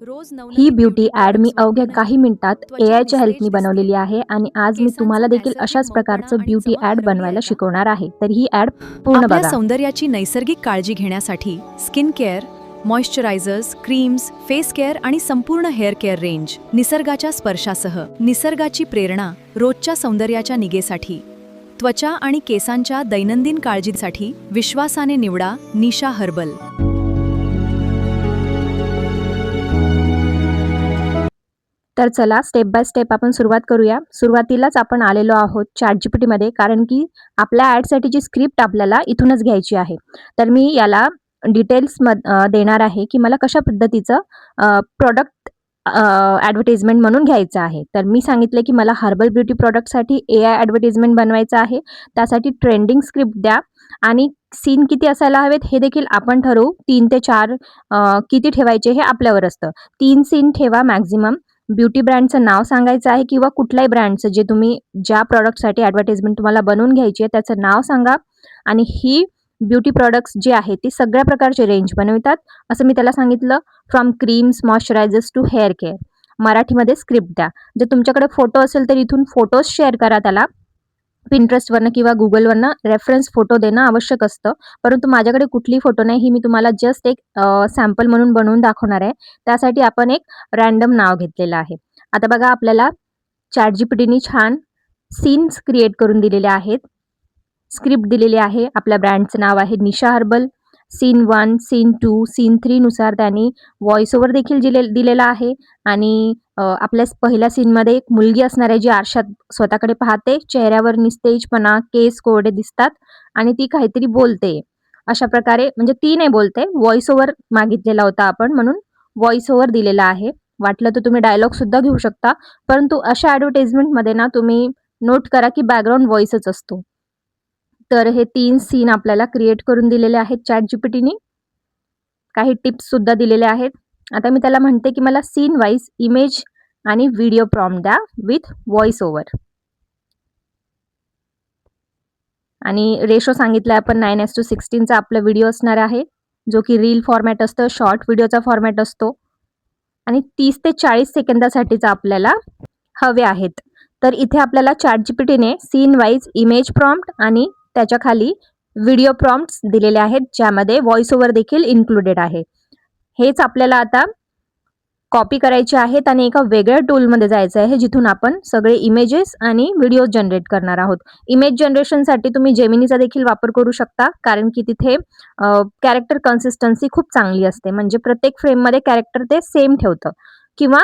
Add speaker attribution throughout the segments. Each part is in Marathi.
Speaker 1: रोज
Speaker 2: ही
Speaker 1: नवनवीन
Speaker 2: ब्युटी
Speaker 1: ब्युटी
Speaker 2: ॲड मी
Speaker 1: प्रॉडक्ट्स
Speaker 2: अवघ्या
Speaker 1: वापरूनही
Speaker 2: काही मिनिटात
Speaker 1: त्वचा
Speaker 2: एआयच्या हेल्पनी
Speaker 1: निस्तेज दिसते.
Speaker 2: बनवलेली आहे आणि आज मी तुम्हाला
Speaker 1: केसांचा
Speaker 2: देखील
Speaker 1: नैसर्गिक
Speaker 2: अशाच
Speaker 1: मऊपणा
Speaker 2: प्रकारचं
Speaker 1: आणि
Speaker 2: ब्युटी
Speaker 1: चमक
Speaker 2: ॲड
Speaker 1: हरवली आहे
Speaker 2: बनवायला
Speaker 1: का?
Speaker 2: शिकवणार आहे. तर ही ॲड पूर्ण
Speaker 1: आपल्या
Speaker 2: बघा.
Speaker 1: सौंदर्याची नैसर्गिक काळजी घेण्यासाठी skin care, moisturisers, creams, face care आणि संपूर्ण हेअर केअर रेंज निसर्गाच्या स्पर्शासह निसर्गाची प्रेरणा रोजच्या सौंदर्याच्या निगेसाठी त्वचा आणि केसांच्या दैनंदिन काळजीसाठी विश्वासाने निवडा निशा हर्बल.
Speaker 2: तर चला स्टेप बाय स्टेप आपण सुरुवात करूया. सुरुवातीलाच आपण आलेलो आहोत ChatGPTमध्ये, कारण की आपल्या ॲडसाठीची स्क्रिप्ट आपल्याला इथूनच घ्यायची आहे. तर मी याला डिटेल्स देणार आहे की मला कशा पद्धतीचं प्रॉडक्ट ॲडव्हर्टाइजमेंट म्हणून घ्यायचं आहे. तर मी सांगितलं की मला हर्बल ब्युटी प्रॉडक्टसाठी एआय ॲडव्हर्टाइजमेंट बनवायचं आहे. त्यासाठी ट्रेंडिंग स्क्रिप्ट द्या आणि सीन किती असायला हवेत हे देखील आपण ठरवू. 3 ते 4 किती ठेवायचे हे आपल्यावर असतं. 3 सीन ठेवा मॅक्सिमम. ब्युटी ब्रँडचं नाव सांगायचं आहे किंवा कुठल्याही ब्रँडचं जे तुम्ही ज्या प्रॉडक्टसाठी ॲडव्हर्टाइजमेंट तुम्हाला बनवून घ्यायची आहे त्याचं नाव सांगा आणि ही ब्युटी प्रॉडक्ट्स जे आहेत ते सगळ्या प्रकारचे रेंज बनवितात असं मी त्याला सांगितलं. From creams, moisturisers to hair care. मराठीमध्ये स्क्रिप्ट द्या. जर तुमच्याकडे फोटो असेल तर इथून फोटोज शेअर करा त्याला. Pinterestवरनं किंवा Googleवरनं रेफरन्स फोटो देणं आवश्यक असतं. परंतु माझ्याकडे कुठलीही फोटो नाही. ही मी तुम्हाला जस्ट एक सॅम्पल म्हणून बनवून दाखवणार आहे. त्यासाठी आपण एक रँडम नाव घेतलेलं आहे. आता बघा आपल्याला ChatGPTनी छान सीन्स क्रिएट करून दिलेले आहेत. स्क्रिप्ट दिलेली आहे. आपल्या ब्रँडचं नाव आहे निशा हर्बल. सीन 1, सीन 2, सीन 3 नुसार त्यांनी व्हॉईस ओव्हर देखील दिलेला आहे आणि आपल्या पहिल्या सीनमध्ये एक मुलगी असणार आहे जी आरशात स्वतःकडे पाहते. चेहऱ्यावर निस्तेजपणा, केस कोरडे दिसतात आणि ती काहीतरी बोलते. अशा प्रकारे म्हणजे ती नाही बोलते, व्हॉईस ओव्हर मागितलेला होता आपण म्हणून व्हॉईस ओव्हर दिलेला आहे. वाटलं तर तुम्ही डायलॉग सुद्धा घेऊ शकता. परंतु अशा ॲडव्हर्टाइजमेंटमध्ये ना तुम्ही नोट करा की बॅकग्राऊंड व्हॉईसच असतो. तर हे 3 सीन आपल्याला क्रिएट करून दिलेले आहेत ChatGPTनी. काही टिप्स सुद्धा दिलेल्या आहेत. आता मी त्याला म्हणते की मला सीन वाईज इमेज आणि व्हिडिओ प्रॉम्प्ट द्या विथ व्हॉईस ओव्हर. आणि रेशो सांगितलाय आपण 9:16 चा आपला व्हिडिओ असणार आहे, जो की रील फॉर्मॅट असतं, शॉर्ट व्हिडिओचा फॉर्मॅट असतो आणि 30 ते 40 सेकंदासाठीचा आपल्याला हवे आहेत. तर इथे आपल्याला ChatGPTने सीन वाईज इमेज प्रॉम्प्ट आणि त्याच्या खाली व्हिडिओ प्रॉम्प्ट्स दिलेले आहेत, ज्यामध्ये व्हॉईस ओव्हर देखील इन्क्लुडेड आहे. हेच आपल्याला आता कॉपी करायचे आहेत आणि एका वेगळ्या टूलमध्ये जायचं आहे, जिथून आपण सगळे इमेजेस आणि व्हिडिओ जनरेट करणार आहोत. इमेज जनरेशनसाठी तुम्ही जेमिनीचा देखील वापर करू शकता, कारण की तिथे कॅरेक्टर कन्सिस्टन्सी खूप चांगली असते. म्हणजे प्रत्येक फ्रेममध्ये कॅरेक्टर ते सेम ठेवतं किंवा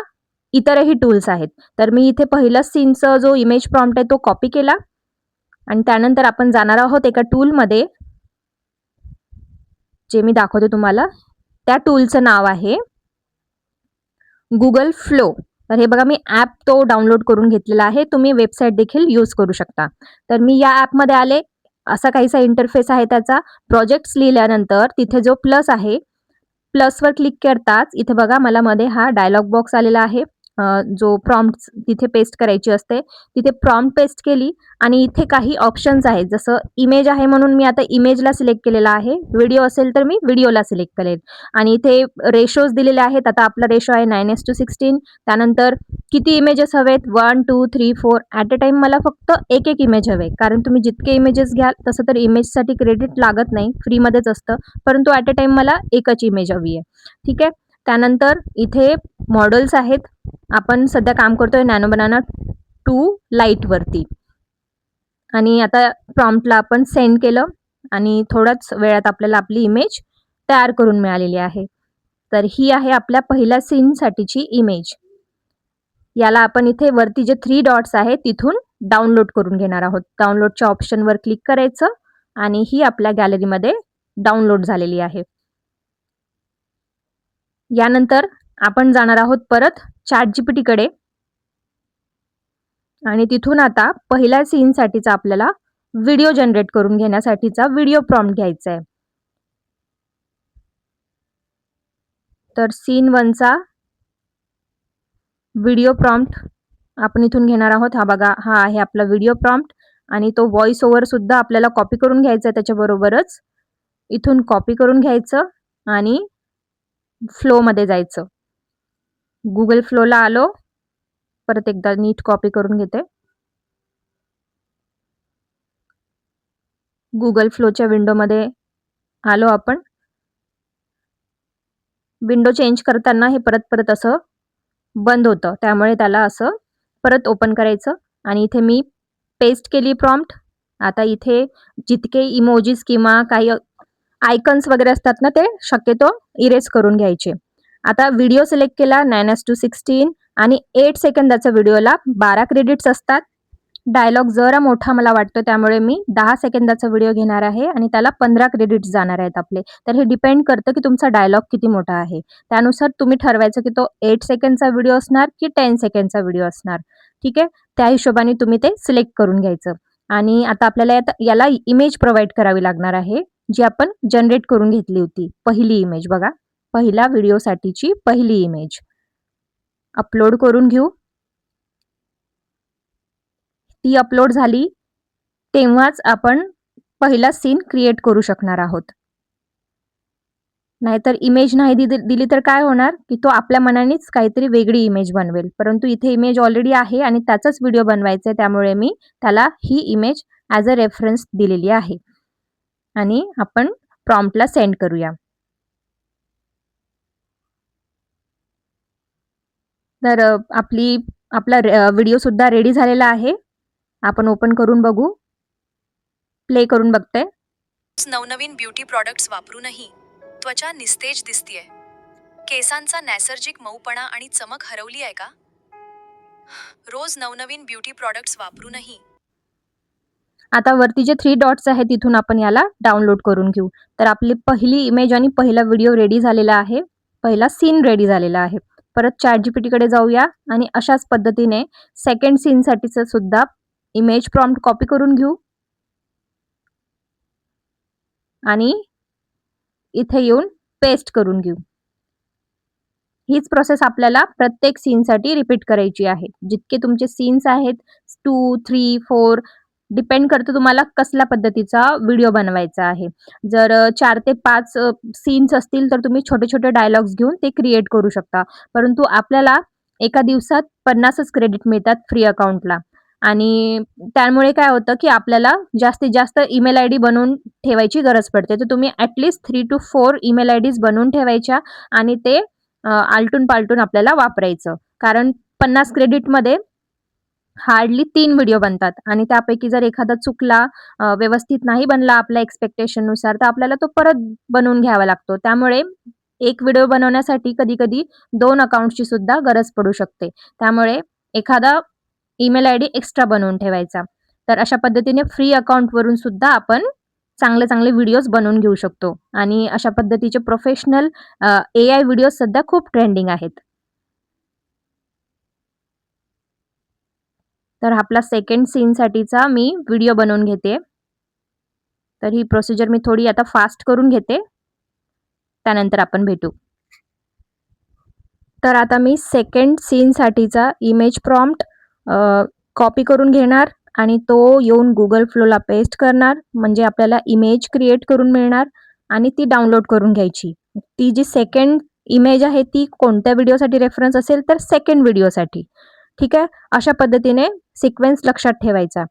Speaker 2: इतरही टूल्स आहेत. तर मी इथे पहिला सीनचा जो इमेज प्रॉम्प्ट आहे तो कॉपी केला आणि त्यानंतर आपण जाणार आहोत एका टूलमध्ये, जे मी दाखवते तुम्हाला. त्या टूलचं नाव आहे Google फ्लो. तर हे बघा मी ॲप तो डाउनलोड करून घेतलेला आहे. तुम्ही वेबसाईट देखील यूज करू शकता. तर मी या ॲपमध्ये आले. असा काहीसा इंटरफेस आहे त्याचा. प्रोजेक्ट्स लिहिल्यानंतर तिथे जो प्लस आहे, प्लसवर क्लिक करताच इथे बघा मला मध्ये हा डायलॉग बॉक्स आलेला आहे. जो प्रॉम्प्ट तिथे पेस्ट करायची असते. तिथे प्रॉम्प्ट पेस्ट केली आणि इथे काही ऑप्शन्स आहेत. जसं इमेज आहे म्हणून मी आता इमेजला सिलेक्ट केलेला आहे. व्हिडिओ असेल तर मी व्हिडिओला सिलेक्ट करेल आणि इथे रेशोज दिलेले आहेत. आता आपला रेशो आहे 9:16. त्यानंतर किती इमेजेस हवेत? 1, 2, 3, 4 ॲट अ टाईम मला फक्त एक इमेज हवे. कारण तुम्ही जितके इमेजेस घ्याल तसं तर इमेजसाठी क्रेडिट लागत नाही, फ्रीमध्येच असतं. परंतु ॲट अ टाईम मला एकच इमेज हवी आहे. ठीक आहे. त्यानंतर इथे मॉडेल्स आहेत. आपण सध्या काम करतोय नॅनो बनाना 2 लाईटवरती आणि आता प्रॉम्प्टला आपण सेंड केलं आणि थोड्याच वेळात आपल्याला आपली इमेज तयार करून मिळालेली आहे. तर ही आहे आपल्या पहिल्या सीनसाठीची इमेज. याला आपण इथे वरती जे 3 डॉट्स आहेत तिथून डाउनलोड करून घेणार आहोत. डाउनलोडच्या ऑप्शनवर क्लिक करायचं आणि ही आपल्या गॅलरीमध्ये डाउनलोड झालेली आहे. यानंतर आपण जाणार आहोत परत ChatGPTकडे आणि तिथून आता पहिल्या सीनसाठीचा आपल्याला व्हिडिओ जनरेट करून घेण्यासाठीचा व्हिडिओ प्रॉम्प्ट घ्यायचा आहे. तर सीन 1चा व्हिडिओ प्रॉम्प्ट आपण इथून घेणार आहोत. हा बघा, हा आहे आपला व्हिडिओ प्रॉम्प्ट आणि तो व्हॉईस ओव्हर सुद्धा आपल्याला कॉपी करून घ्यायचा आहे. त्याच्याबरोबरच इथून कॉपी करून घ्यायचं आणि फ्लोमध्ये जायचं. गुगल फ्लोला आलो. परत एकदा नीट कॉपी करून घेते. गुगल फ्लोच्या विंडोमध्ये आलो आपण. विंडो चेंज करताना हे परत असं बंद होतं. त्यामुळे त्याला असं परत ओपन करायचं आणि इथे मी पेस्ट केली प्रॉम्प्ट. आता इथे जितके इमोजीस किंवा काही आयकन्स वगैरे असतात ना, ते शक्यतो इरेज करून घ्यायचे. आता व्हिडिओ सिलेक्ट केला 9:16 आणि 8 सेकंदाचा व्हिडिओला 12 क्रेडिट्स असतात. डायलॉग जरा मोठा मला वाटतो, त्यामुळे मी 10 सेकंदाचा व्हिडिओ घेणार आहे आणि त्याला 15 क्रेडिट्स जाणार आहेत आपले. तर हे डिपेंड करतं की तुमचा डायलॉग किती मोठा आहे. त्यानुसार तुम्ही ठरवायचं की तो 8 सेकंडचा व्हिडिओ असणार की 10 सेकंडचा व्हिडिओ असणार. ठीक आहे. त्या हिशोबाने तुम्ही ते सिलेक्ट करून घ्यायचं. आणि आता आपल्याला याला इमेज प्रोव्हाइड करावी लागणार आहे, जी आपण जनरेट करून घेतली होती. पहिली इमेज बघा. पहिल्या व्हिडिओसाठीची पहिली इमेज अपलोड करून घेऊ. ती अपलोड झाली तेव्हाच आपण पहिला सीन क्रिएट करू शकणार आहोत. नाहीतर इमेज नाही दिली तर काय होणार की तो आपल्या मनानेच काहीतरी वेगळी इमेज बनवेल. परंतु इथे इमेज ऑलरेडी आहे आणि त्याचाच व्हिडिओ बनवायचा आहे, त्यामुळे मी त्याला ही इमेज ॲज अ रेफरन्स दिलेली आहे. आणि आपण प्रॉम्प्टला सेंड करूया. तर आपला व्हिडिओ सुद्धा रेडी झालेला आहे. आपण ओपन करून बघू. प्ले करून बघते.
Speaker 1: नवनवीन ब्युटी प्रॉडक्ट्स वापरूनही त्वचा निस्तेज दिसतीये. केसांचा नैसर्गिक मऊपणा आणि चमक हरवली आहे का? रोज नवनवीन ब्युटी प्रॉडक्ट्स वापरूनही.
Speaker 2: आता वरती जे 3 डॉट्स आहेत तिथून आपण याला डाउनलोड करून घेऊ. तर आपली पहिली इमेज आणि पहिला व्हिडिओ रेडी झालेला आहे. पहिला सीन रेडी झालेला आहे. परत ChatGPTकडे जाऊया आणि अशाच पद्धतीने सेकंड सीनसाठीचं सुद्धा इमेज प्रॉम्प्ट कॉपी करून घेऊ. आणि इथे येऊन पेस्ट करून घेऊ. हीच प्रोसेस आपल्याला प्रत्येक सीनसाठी रिपीट करायची आहे. जितके तुमचे सीन्स आहेत 2, 3, 4 डिपेंड करतं तुम्हाला कसल्या पद्धतीचा व्हिडिओ बनवायचा आहे. जर 4 ते 5 सीन्स असतील तर तुम्ही छोटे-छोटे डायलॉग्स घेऊन ते क्रिएट करू शकता. परंतु आपल्याला एका दिवसात 50च क्रेडिट मिळतात फ्री अकाउंटला आणि त्यामुळे काय होतं, की आपल्याला जास्तीत जास्त ईमेल आयडी बनवून ठेवायची गरज पडते. तर तुम्ही ॲटलीस्ट 3 to 4 ईमेल आयडीज बनवून ठेवायच्या आणि ते आलटून-पालटून आपल्याला वापरायचं. कारण 50 क्रेडिटमध्ये हार्डली 3 व्हिडिओ बनतात आणि त्यापैकी जर एखादा चुकला, व्यवस्थित नाही बनला आपल्या एक्स्पेक्टेशननुसार, तर आपल्याला तो परत बनवून घ्यावा लागतो. त्यामुळे एक व्हिडिओ बनवण्यासाठी कधी-कधी 2 अकाउंट्सची सुद्धा गरज पडू शकते. त्यामुळे एखादा ईमेल आयडी एक्स्ट्रा बनवून ठेवायचा. तर अशा पद्धतीने फ्री अकाउंटवरून सुद्धा आपण चांगले-चांगले व्हिडिओज बनवून घेऊ शकतो आणि अशा पद्धतीचे प्रोफेशनल एआय व्हिडिओज सध्या खूप ट्रेंडिंग आहेत. तर आपला सेकंड सीनसाठीचा मी व्हिडिओ बनवून घेते. तर ही प्रोसिजर मी थोडी आता फास्ट करून घेते. त्यानंतर आपण भेटू. तर आता मी सेकंड सीनसाठीचा इमेज प्रॉम्प्ट कॉपी करून घेणार आणि तो येऊन गुगल फ्लोला पेस्ट करणार. म्हणजे आपल्याला इमेज क्रिएट करून मिळणार आणि ती डाउनलोड करून घ्यायची. ती जी सेकंड इमेज आहे ती कोणत्या व्हिडिओसाठी रेफरन्स असेल तर सेकंड व्हिडिओसाठी. ठीक आहे. अशा पद्धतीने सिक्वेन्स लक्षात ठेवायचा.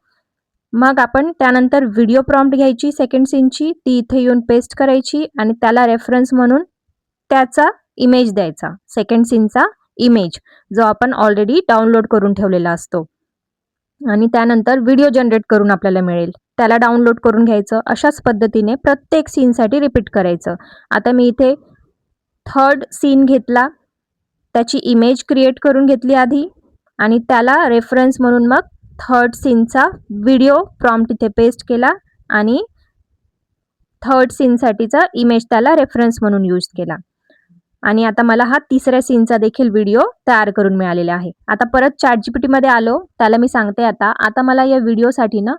Speaker 2: मग आपण त्यानंतर व्हिडिओ प्रॉम्प्ट घ्यायची सेकंड सीनची, ती इथे येऊन पेस्ट करायची आणि त्याला रेफरन्स म्हणून त्याचा इमेज द्यायचा. सेकंड सीनचा इमेज जो आपण ऑलरेडी डाउनलोड करून ठेवलेला असतो. आणि त्यानंतर व्हिडिओ जनरेट करून आपल्याला मिळेल. त्याला डाउनलोड करून घ्यायचं. अशाच पद्धतीने प्रत्येक सीनसाठी रिपीट करायचं. आता मी इथे थर्ड सीन घेतला. त्याची इमेज क्रिएट करून घेतली आधी आणि त्याला रेफरन्स म्हणून मग थर्ड सीनचा व्हिडिओ प्रॉम्प्ट इथे पेस्ट केला आणि थर्ड सीनसाठीचा इमेज त्याला रेफरन्स म्हणून यूज केला. आणि आता मला हा तिसऱ्या सीनचा देखील व्हिडिओ तयार करून मिळालेला आहे. आता परत ChatGPTमध्ये आलो. त्याला मी सांगते आता मला या व्हिडिओसाठी ना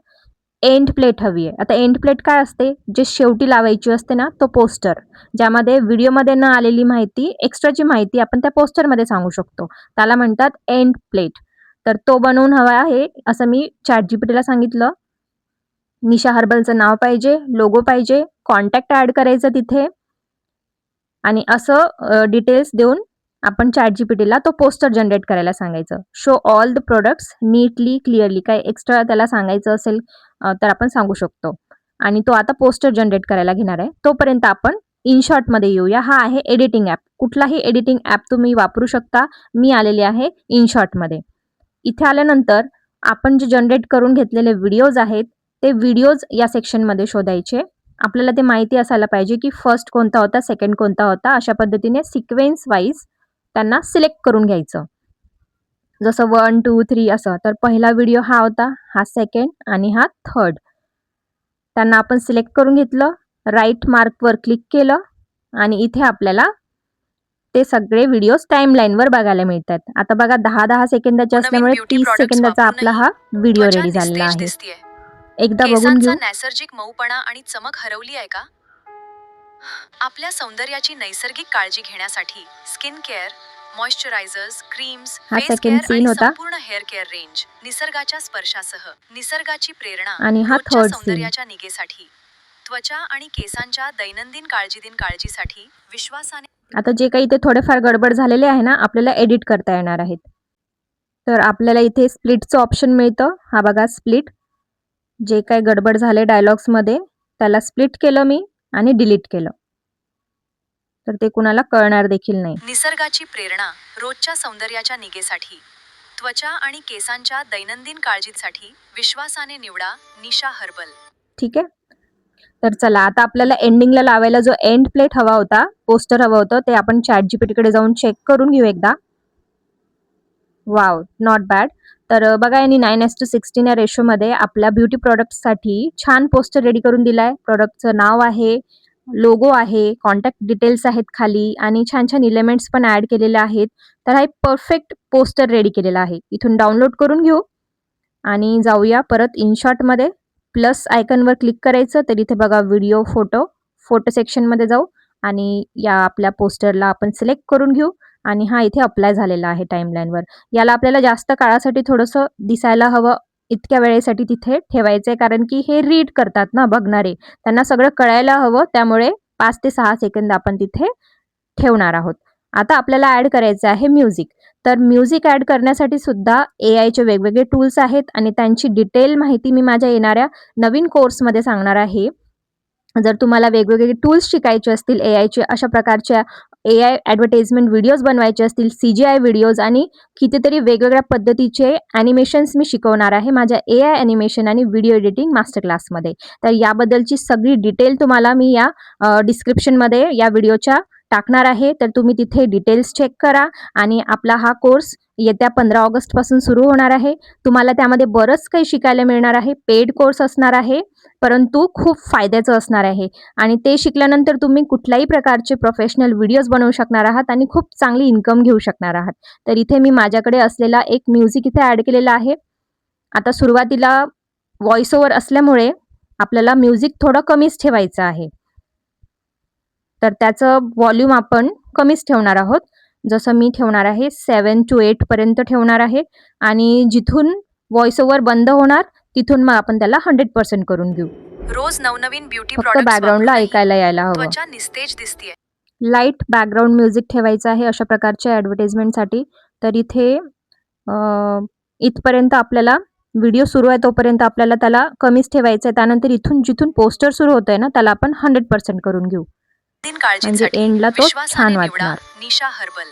Speaker 2: एंड प्लेट हवी आहे. आता एंड प्लेट काय असते? जे शेवटी लावायची असते ना, तो पोस्टर. ज्यामध्ये व्हिडिओमध्ये न आलेली माहिती, एक्स्ट्राची माहिती आपण त्या पोस्टरमध्ये सांगू शकतो. त्याला म्हणतात एंड प्लेट. तर तो बनवून हवा आहे असं मी ChatGPTला सांगितलं. निशा हर्बलचं नाव पाहिजे, लोगो पाहिजे, कॉन्टॅक्ट ॲड करायचं तिथे आणि असं डिटेल्स देऊन आपण ChatGPTला तो पोस्टर जनरेट करायला सांगायचं. Show all the products neatly, clearly. काही एक्स्ट्रा त्याला सांगायचं असेल तर आपण सांगू शकतो. आणि तो आता पोस्टर जनरेट करायला घेणार आहे. तोपर्यंत आपण InShotमध्ये येऊया. हा आहे एडिटिंग ॲप. कुठलाही एडिटिंग ॲप तुम्ही वापरू शकता. मी आलेले आहे InShotमध्ये. इथे आल्यानंतर आपण जे जनरेट करून घेतलेले व्हिडिओज आहेत, ते व्हिडिओज या सेक्शनमध्ये शोधायचे. आपल्याला ते माहिती असायला पाहिजे की फर्स्ट कोणता होता, सेकंड कोणता होता. अशा पद्धतीने सिक्वेन्स वाईज त्यांना सिलेक्ट करून घ्यायचं. जसं 1, 2, 3 असं. तर पहिला व्हिडिओ हा होता, हा सेकंड आणि हा थर्ड. त्यांना आपण सिलेक्ट करून घेतलं, राईट मार्कवर क्लिक केलं आणि इथे आपल्याला ते सगळे व्हिडिओज टाईमलाईनवर बघायला मिळतात. आता बघा 10-10 सेकंदाचे असल्यामुळे 30 सेकंदाचा आपला हा व्हिडिओ रेडी झालेला आहे. एकदा बघून घेऊ.
Speaker 1: नैसर्गिक मऊपणा आणि चमक हरवली आहे का? आपल्या सौंदर्याची नैसर्गिक काळजी घेण्यासाठी स्किन केअर, मॉइश्चरायझर्स, क्रीम्स,
Speaker 2: हा
Speaker 1: फेस
Speaker 2: सेकंड
Speaker 1: केअर
Speaker 2: सीन
Speaker 1: आणि
Speaker 2: होता.
Speaker 1: संपूर्ण हेअर केअर रेंज निसर्गाच्या स्पर्शासह, निसर्गाची प्रेरणा
Speaker 2: आणि हा
Speaker 1: रोजच्या
Speaker 2: थर्ड सीन.
Speaker 1: सौंदर्याच्या निगेसाठी, त्वचा आणि केसांच्या दैनंदिन काळजीसाठी विश्वासाने.
Speaker 2: आता जे काही इथे थोडेफार गडबड झालेले आहे ना, आपल्याला एडिट करता येणार आहेत. तर आपल्याला इथे स्प्लिटचं ऑप्शन मिळतं. हा बघा स्प्लिट. जे काही गडबड झाले डायलॉग्समध्ये त्याला स्प्लिट केलं मी आणि डिलीट केलं. तर ते कुणाला कळणार देखील नाही.
Speaker 1: निसर्गाची प्रेरणा रोजच्या सौंदर्याच्या निगेसाठी, त्वचा आणि केसांच्या दैनंदिन काळजीसाठी विश्वासाने निवडा निशा हर्बल.
Speaker 2: ठीक आहे. तर चला आता आपल्याला एंडिंगला लावायला जो एंड प्लेट हवा होता, पोस्टर हवं होतं, ते आपण ChatGPTकडे जाऊन चेक करून घेऊ एकदा. Wow, not bad. तर बघा यांनी 9:16 या रेशोमध्ये आपल्या ब्युटी प्रॉडक्ट्ससाठी छान पोस्टर रेडी करून दिलाय. प्रॉडक्टचं नाव आहे, लोगो आहे, कॉन्टॅक्ट डिटेल्स आहेत खाली आणि छान छान एलिमेंट्स पण ॲड केलेले आहेत. तर हा एक परफेक्ट पोस्टर रेडी केलेला आहे. इथून डाउनलोड करून घेऊ आणि जाऊया परत InShotमध्ये. प्लस आयकनवर क्लिक करायचं. तर इथे बघा व्हिडिओ, फोटो सेक्शनमध्ये जाऊ आणि या आपल्या पोस्टरला आपण सिलेक्ट करून घेऊ आणि हा इथे अप्लाय झालेला आहे टाईमलाईनवर. याला आपल्याला जास्त काळासाठी थोडंसं दिसायला हवं, इतक्या वेळेसाठी तिथे ठेवायचं आहे, कारण की हे रीड करतात ना बघणारे, त्यांना सगळं कळायला हवं. त्यामुळे 5 ते 6 सेकंद आपण तिथे ठेवणार आहोत. आता आपल्याला ॲड करायचं आहे म्युझिक. तर म्युझिक ॲड करण्यासाठी सुद्धा AIचे वेगवेगळे टूल्स आहेत आणि त्यांची डिटेल माहिती मी माझ्या येणाऱ्या नवीन कोर्समध्ये सांगणार आहे. जर तुम्हाला वेगवेगळे टूल्स शिकायचे असतील AIचे, अशा प्रकारच्या AI ॲडव्हर्टाइजमेंट व्हिडिओज बनवायचे असतील, CGI व्हिडिओज आणि कितीतरी वेगवेगळ्या पद्धतीचे ॲनिमेशन्स मी शिकवणार आहे माझ्या AI ॲनिमेशन आणि व्हिडिओ एडिटिंग मास्टर क्लासमध्ये. तर याबद्दलची सगळी डिटेल तुम्हाला मी या डिस्क्रिप्शनमध्ये या व्हिडिओच्या टाकणार आहे. तर तुम्ही तिथे डिटेल्स चेक करा आणि आपला हा कोर्स येत्या 15 ऑगस्टपासून सुरू होणार आहे. तुम्हाला त्यामध्ये बरंच काही शिकायला मिळणार आहे. पेड कोर्स असणार आहे, परंतु खूप फायद्याचं असणार आहे आणि ते शिकल्यानंतर तुम्ही कुठल्याही प्रकारचे प्रोफेशनल व्हिडिओज बनवू शकणार आहात आणि खूप चांगली इन्कम घेऊ शकणार आहात. तर इथे मी माझ्याकडे असलेला एक म्युझिक इथे ॲड केलेला आहे. आता सुरुवातीला व्हॉइस ओव्हर असल्यामुळे आपल्याला म्युझिक थोडं कमीच ठेवायचं आहे. तर त्याचं व्हॉल्यूम आपण कमीच ठेवणार आहोत. जसं मी ठेवणार आहे 7 to 8 पर्यंत ठेवणार आहे आणि जिथून व्हॉइस ओव्हर बंद होणार तिथून मग आपण त्याला 100% करून घेऊ.
Speaker 1: रोज नवनवीन ब्युटी
Speaker 2: फक्त
Speaker 1: प्रॉडक्ट्स
Speaker 2: बॅकग्राऊंडला ऐकायला यायला हवं.
Speaker 1: त्वचा निस्तेज दिसतेय.
Speaker 2: लाईट बॅकग्राऊंड म्युझिक ठेवायचं आहे अशा प्रकारच्या ॲडव्हर्टाइजमेंटसाठी. तर इथे इथपर्यंत आपल्याला व्हिडिओ सुरू आहे तोपर्यंत आपल्याला त्याला कमीच ठेवायचं आहे. त्यानंतर इथून जिथून पोस्टर सुरू होतंय ना त्याला आपण 100% करून घेऊ. म्हणजे एंडला तो छान वाटणार.
Speaker 1: निशा हर्बल.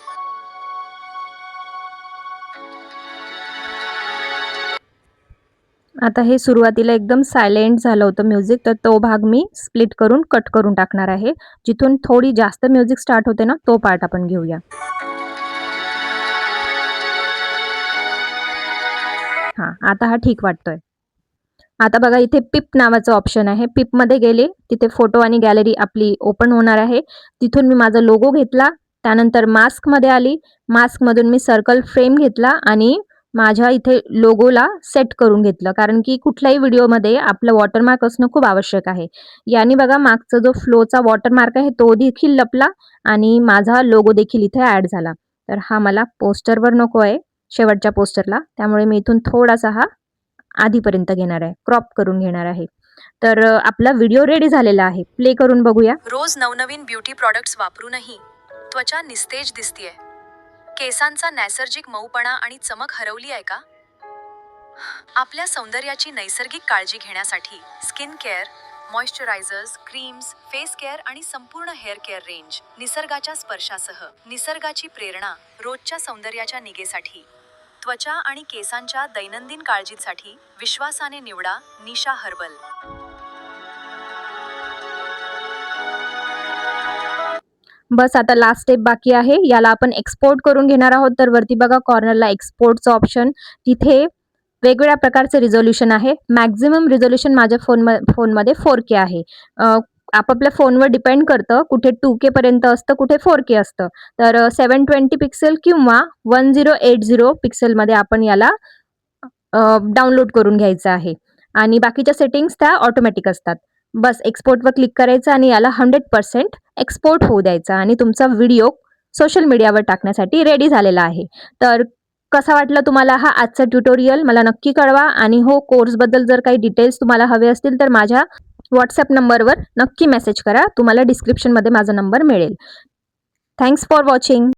Speaker 2: आता हे सुरुवातीला एकदम सायलेंट झालं होतं म्युझिक, तर तो भाग मी स्प्लिट करून कट करून टाकणार आहे. जिथून थोडी जास्त म्युझिक स्टार्ट होते ना तो पार्ट आपण घेऊया. हां, आता हा ठीक वाटतोय. आता बघा इथे पिप नावाचं ऑप्शन आहे. पिपमध्ये गेले, तिथे फोटो आणि गॅलरी आपली ओपन होणार आहे. तिथून मी माझा लोगो घेतला, त्यानंतर मास्कमध्ये आली. मास्कमधून मी सर्कल फ्रेम घेतला आणि माझ्या इथे लोगोला सेट करून घेतलं, कारण की कुठल्याही व्हिडिओमध्ये आपलं वॉटरमार्क असणं खूप आवश्यक आहे. याने बघा मागचा जो फ्लोचा वॉटरमार्क आहे तो देखील लपला आणि माझा लोगो देखील इथे ॲड झाला. तर हा मला पोस्टरवर नको आहे, शेवटच्या पोस्टरला. त्यामुळे मी इथून थोडासा हा आधीपर्यंत घेणार आहे, क्रॉप करून घेणार आहे. तर आपला व्हिडिओ रेडी झालेला आहे. प्ले करून बघूया.
Speaker 1: रोज नवनवीन ब्युटी प्रॉडक्ट्स वापरूनही त्वचा निस्तेज दिसतेय. केसांचा नैसर्गिक मऊपणा आणि चमक हरवली आहे का? आपल्या सौंदर्याची नैसर्गिक काळजी घेण्यासाठी skin care, moisturisers, creams, face care आणि संपूर्ण हेअर केअर रेंज निसर्गाच्या स्पर्शासह. निसर्गाची प्रेरणा रोजच्या सौंदर्याच्या निगेसाठी. त्वचा आणि केसांच्या दैनंदिन काळजीसाठी विश्वासाने निवडा निशा हर्बल.
Speaker 2: बस आता लास्ट स्टेप बाकी आहे. याला आपण एक्सपोर्ट करून घेणार आहोत. तर वरती बघा कॉर्नरला एक्सपोर्टचं ऑप्शन, तिथे वेगवेगळ्या प्रकारचे रिझोल्यूशन आहे. मॅक्झिमम रिझोल्यूशन माझ्या फोनमध्ये 4K आहे. आपापल्या फोनवर डिपेंड करतं, कुठे 2K पर्यंत असतं, कुठे 4K असतं. तर 720 पिक्सेल किंवा 1080 पिक्सेलमध्ये आपण याला डाउनलोड करून घ्यायचं आहे. आणि बाकीच्या सेटिंग्स त्या ऑटोमॅटिक असतात. बस एक्सपोर्टवर क्लिक करायचं आणि याला 100% एक्सपोर्ट होऊ द्यायचा आणि तुमचा व्हिडिओ सोशल मीडियावर टाकण्यासाठी रेडी झालेला आहे. तर कसा वाटला तुम्हाला हा आजचा ट्युटोरियल मला नक्की कळवा. आणि हो, कोर्सबद्दल जर काही डिटेल्स तुम्हाला हवे असतील तर माझ्या व्हॉट्सॲप नंबरवर नक्की मेसेज करा. तुम्हाला डिस्क्रिप्शनमध्ये माझा नंबर मिळेल. Thanks for watching.